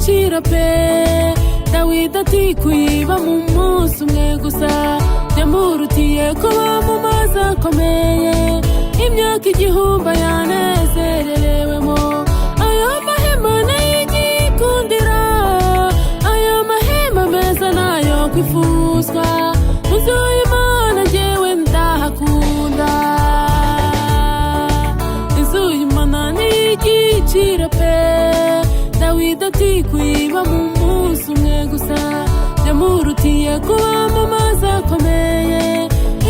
igiciro pe. Dawidi ati kuyiba mu munsi umwe gusa byamurutiye kuba mu mazi akomeye imyaka igihumbi yanezererewemo. Ayo mahema n'ay'igikundiro, ayo mahema meza nayo kwifuzwa, mu nzu y'Imana njyewe ndahakunda. Inzu y'Imana ni igiciro pe. Dawidi ati kuyiba mu munsi umwe gusa byamurutiye kuba mu mazi akomeye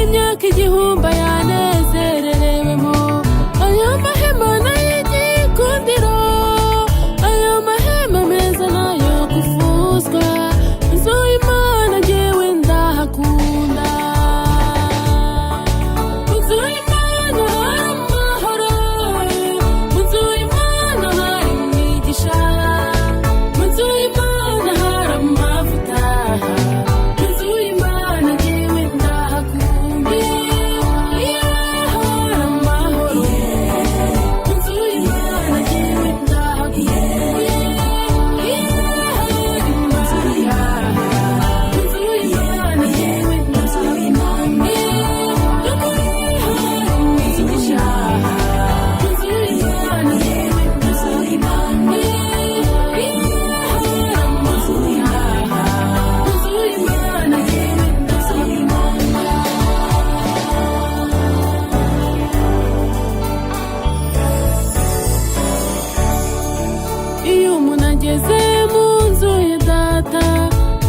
imyaka igihumbi yanezererewemo. Ayo mahema n'ay'igikundiro, ayo mahema meza nayo kwifuzwa, inzu y'Imana njyewe ndahakunda. Mu nzu y'Imana hari amahoro, mu nzu y'Imana hari imigisha, mu nzu y'Imana hari amavuta, mu nzu y'Imana njyewe ndahakunda. Iyo hari amahoro, mu nzu y'Imana njyewe ndahakunda. Iyo hari imigisha, mu nzu y'Imana njyewe ndahakunda. Iyo umuntu ageze mu nzu ya data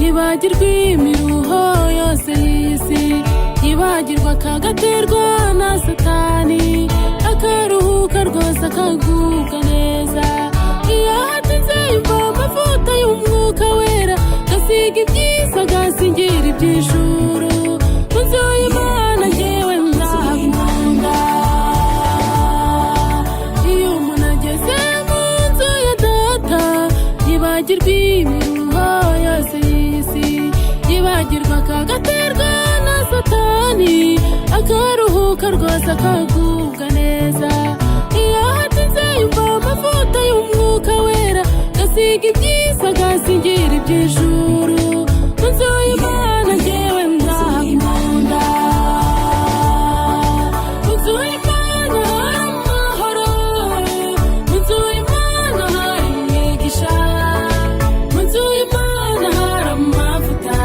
yibagirwa imiruho yose y'isi, yibagirwa akagaterwa na satani, akaruhuka rwose akagubwa neza. Iyo ahatinze yumva amavuta y'umwuka wera, gasiga ibyiza gasingira iby'ijuru, mu nzu y'Imana njyewe ndahakunda. Iyo umuntu ageze mu nzu ya data yibagirwa imiruho yose y'isi, yibagirwa akagaterwa na satani, akaruhuka rwose akagubwa neza. Iyo ahatinze yumva amavuta y'umwuka wera, gasiga ibyiza gasingira iby'ijuru, mu nzu y'Imana njyewe ndahakunda. Mu nzu y'Imana hari amahoro, mu nzu y'Imana hari imigisha, mu nzu y'Imana hari amavuta,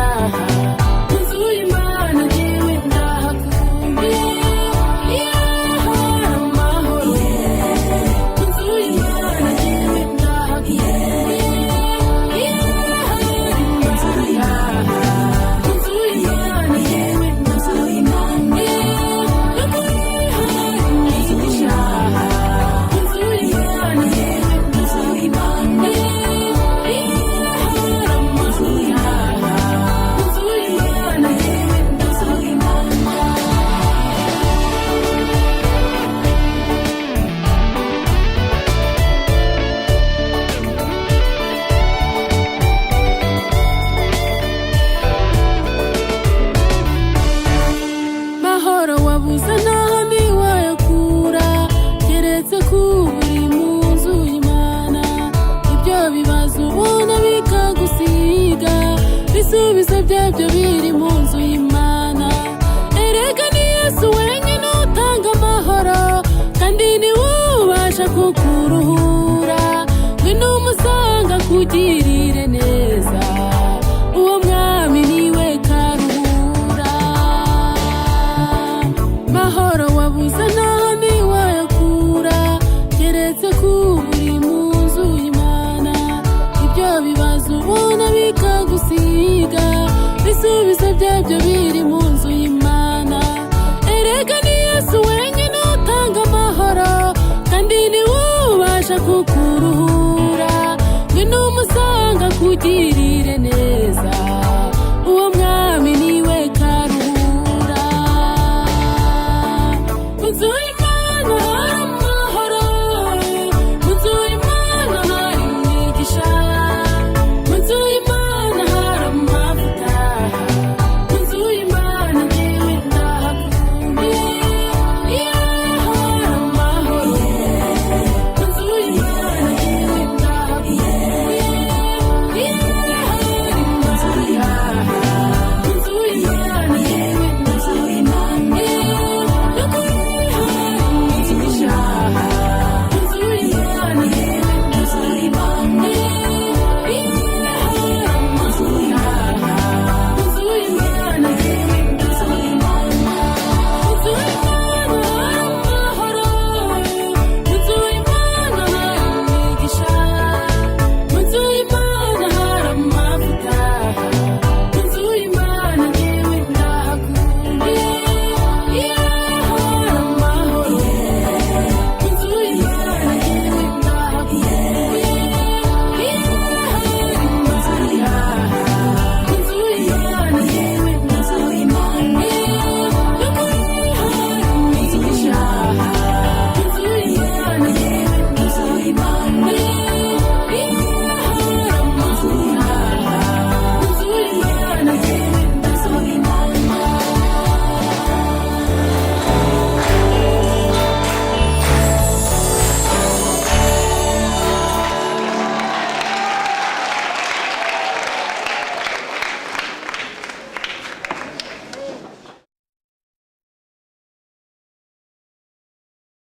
mu nzu y'Imana njyewe ndahakunda. Iyo hari amahoro, mu nzu y'Imana njyewe ndahakunda. Iyo hari imigisha, mu nzu y'Imana njyewe ndahakunda. Mahoro wabuze naho ntiwayakura, keretse kuba uri mu nzu y'Imana. Ibyo bibazo ubona bikagusiga, ibisubizo byabyo biri mu nzu y'Imana. Erega ni Yesu wenyine utanga amahoro, kandi niwe ubasha kukuruhura. Ngwino umusanga akugirire neza, uwo mwami niwe karuhura. Mahoro wabuze naho ntiwayakura, keretse kuba uri mu nzu y'Imana. Ibyo bibazo ubona bikagusiga, ibisubizo byabyo biri mu nzu y'Imana. Erega ni Yesu wenyine utanga amahoro, kandi niwe ubasha kukuruhura. Ngwino umusanga akugirire